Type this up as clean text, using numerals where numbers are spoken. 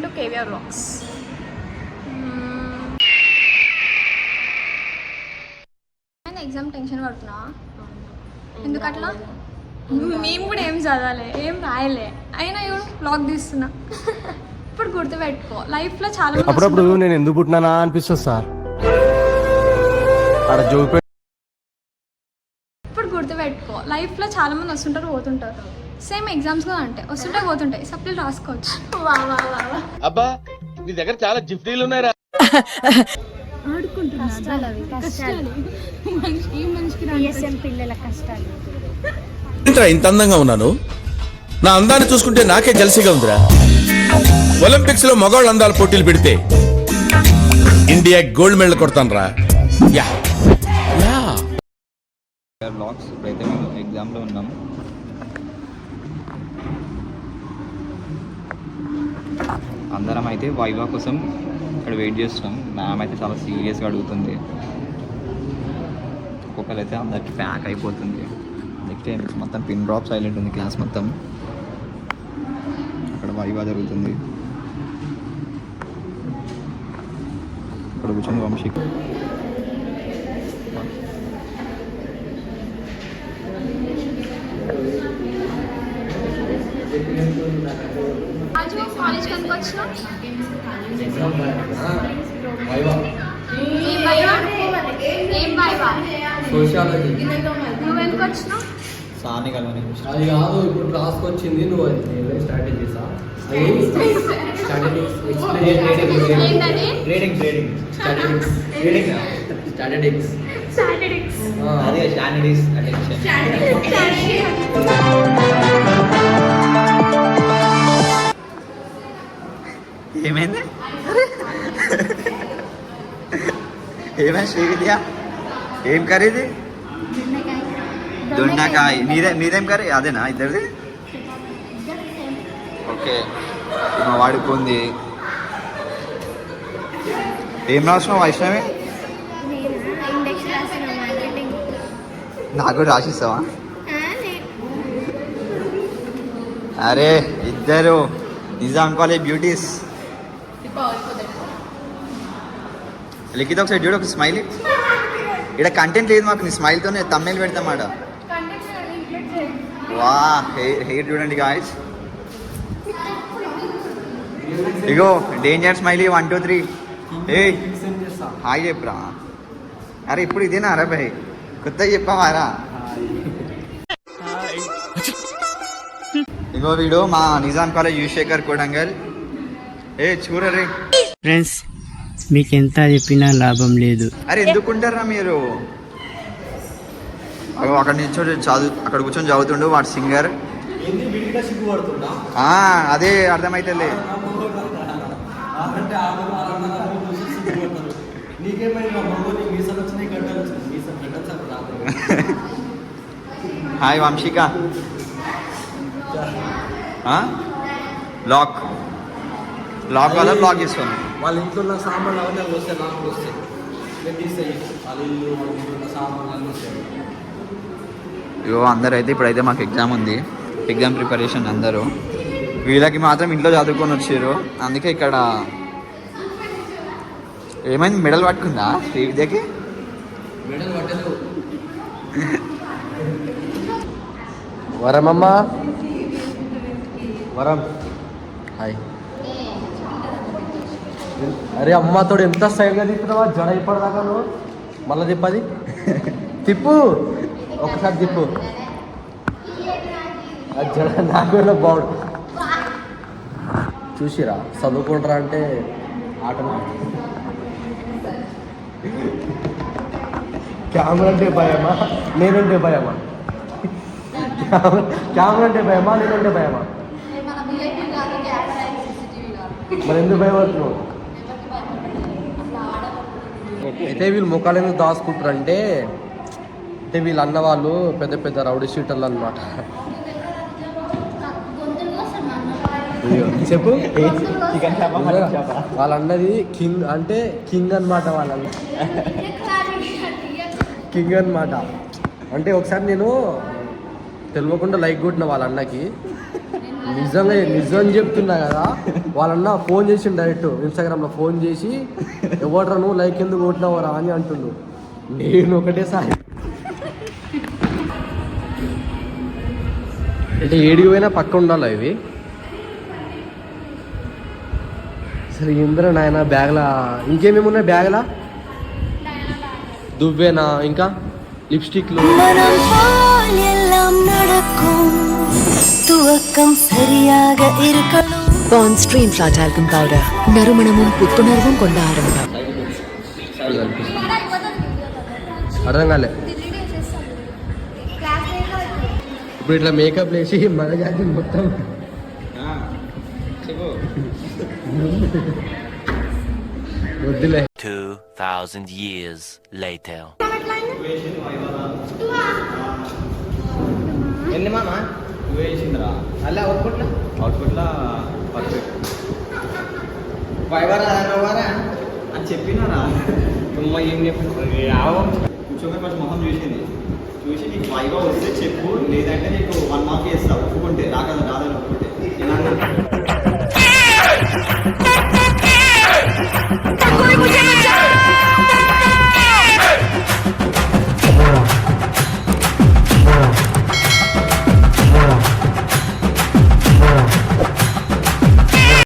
Watching to KVR vlogs. Exam tension పడుతున్నా ఎందుకట్లా? మేము కూడా ఏం చదవాలి, ఏం రాయలే, అయినా ఇప్పుడు వ్లాగ్ తీస్తున్నా. ఇప్పుడు గుర్తుపెట్టుకో, లైఫ్లో చాలా అప్పుడప్పుడు నేను ఎందుకు పుట్టినానా అనిపిస్తుంది సార్. ఇప్పుడు గుర్తుపెట్టుకో, లైఫ్లో చాలా మంది వస్తుంటారు పోతుంటారు. సేమ్ ఎగ్జామ్స్ కూడా అంటే వస్తుంటే పోతుంటాయి, సప్లీలు రాసుకోవచ్చు. అబ్బా నీ దగ్గర చాలా జిఫ్టీలు ఉన్నాయరా. ఇంత అందంగా ఉన్నాను, నా అందాన్ని చూసుకుంటే నాకే జల్సీగా ఉందిరా. ఒలింపిక్స్ లో మగవాళ్ళ అందాల పోటీలు పెడితే ఇండియా గోల్డ్ మెడల్ కొడతాను రా. బ్లాగ్స్ ఇప్పుడైతే మేము ఎగ్జామ్లో ఉన్నాం. అందరం అయితే వైవా కోసం ఇక్కడ వెయిట్ చేస్తున్నాం. మ్యామ్ అయితే చాలా సీరియస్గా అడుగుతుంది. ఒక్కొక్కరు అయితే అందరికి ప్యాక్ అయిపోతుంది. నెక్స్ట్ మొత్తం పిన్ డ్రాప్ సైలెంట్ ఉంది క్లాస్ మొత్తం. అక్కడ వైవా జరుగుతుంది. ఇక్కడ కూర్చొని వంశీ కాలేజ్ కనుక వచ్చినా నువ్వు ఎందుకు వచ్చినావు? సాని కలవని అది కాదు, ఇప్పుడు క్లాస్కి వచ్చింది నువ్వు స్ట్రాటజీసా ఏమైంది? ఏమైంది శ్రీవిద్య? ఏం కర్రీ ఇది? దొండకాయ. నీదేం కర్రీ? అదేనా ఇద్దరిది? ఓకే. మా వాడిపోయింది. ఏం రాసినావు వైష్ణవి? నాకు కూడా రాసిస్తావా? అరే ఇద్దరు నిజాం కాలేజ్ బ్యూటీస్. లిఖిత ఒకసారి చూడు, ఒక స్మైల్. ఇక్కడ కంటెంట్ లేదు మాకు, నీ స్మైల్తోనే తమ్మేలు పెడతాం ఆడ. వా హెయిర్ చూడండి గాయస్. ఇగో డేంజర్ స్మైలీ 1 2 3. ఏ హాయ్ చెప్పరా. అరే ఇప్పుడు ఇదేనా అరే భాయ్, కొత్తగా చెప్పావారా? ఇగో వీడు మా నిజాం కాలేజ్ యుశేఖర్ కొడంగల్. ఏ చూడరే ఫ్రెండ్స్, మీకు ఎంత చెప్పినా లాభం లేదు. అరే ఎందుకుంటారా మీరు? అక్కడ నుంచి అక్కడ కూర్చొని చదువుతుండు వాడు సింగర్. అదే అర్థమైతలే. హాయ్ వంశిక. లాక్ వల్ల బ్లాక్ చేస్తాను. వాళ్ళ ఇంట్లో ఉన్న సామాన్లు అవన్నీ వస్తాయి, నాకు వస్తాయి, తీస్తాయి. వాళ్ళ ఇల్లు వాళ్ళ ఇంట్లో ఉన్న సామాన్లు అన్నీ వస్తాయి. ఇగో అందరూ అయితే ఇప్పుడైతే మాకు ఎగ్జామ్ ఉంది, ఎగ్జామ్ ప్రిపరేషన్ అందరూ. వీళ్ళకి మాత్రం ఇంట్లో చదువుకొని వచ్చారు. అందుకే ఇక్కడ ఏమైంది, మెడల్ పట్టుకుందా శ్రీ విద్యకి? మెడల్ పట్టలేదు. వరమమ్మ, వరం హాయ్. అరే అమ్మతో ఎంత స్టైల్గా తిప్పుతున్నావా, జడ ఇప్పటిదాకా నువ్వు. మళ్ళీ తిప్పది, తిప్పు ఒకసారి తిప్పు. అది జడ నాకు బాగుండు. చూసిరా చదువుకుంటారా అంటే ఆటలు. కెమెరా అంటే భయమా, నేనంటే భయమా? కెమెరా అంటే భయమా, నేనంటే భయమా? మరి ఎందుకు భయపడుతున్నావు? అయితే వీళ్ళు ముఖాలు ఎందుకు దాచుకుంటారు అంటే వీళ్ళు అన్న వాళ్ళు పెద్ద పెద్ద రౌడీ షీటర్లు అనమాట. చెప్పు. వాళ్ళన్నది కింగ్ అంటే కింగ్ అనమాట. వాళ్ళన్న కింగ్ అనమాట. అంటే ఒకసారి నేను తెలియకుండా లైక్ కొట్టిన వాళ్ళ అన్నకి. నిజంగా నిజం చెప్తున్నా కదా, వాళ్ళన్న ఫోన్ చేసి డైరెక్ట్ ఇన్స్టాగ్రామ్లో ఫోన్ చేసి ఎవడ్రా నువ్వు లైక్ ఎందుకు కొట్టినావరా అని అంటుండు. నేను ఒకటేసారి అంటే ఏడికి పోయినా పక్క ఉండాలి ఇవి. సరే ఇంద్ర నాయన బ్యాగ్లా ఇంకేమేమి ఉన్నాయి బ్యాగ్లా? దువ్వేనా, ఇంకా లిప్స్టిక్లు. Stream Flat Talcum Powder நறுமணமும் புத்துணர்வும் கொண்ட ஆரம்பம். అర్థం కాలే. ఇప్పుడు ఇట్లా మేకప్ వేసి మన జాతి మొత్తం వద్దులే. 2000 years later. ఎన్ని మామ వేసిందిరా అలా అవుట్పుట్లో పర్ఫెక్ట్ వైవరా అని చెప్పినారా ఏం కూర్చోగా ఫస్ట్ మొహం చూసింది చూసి నీకు వైవా వస్తే చెప్పు లేదంటే నీకు 1 మార్క్ వేస్తావు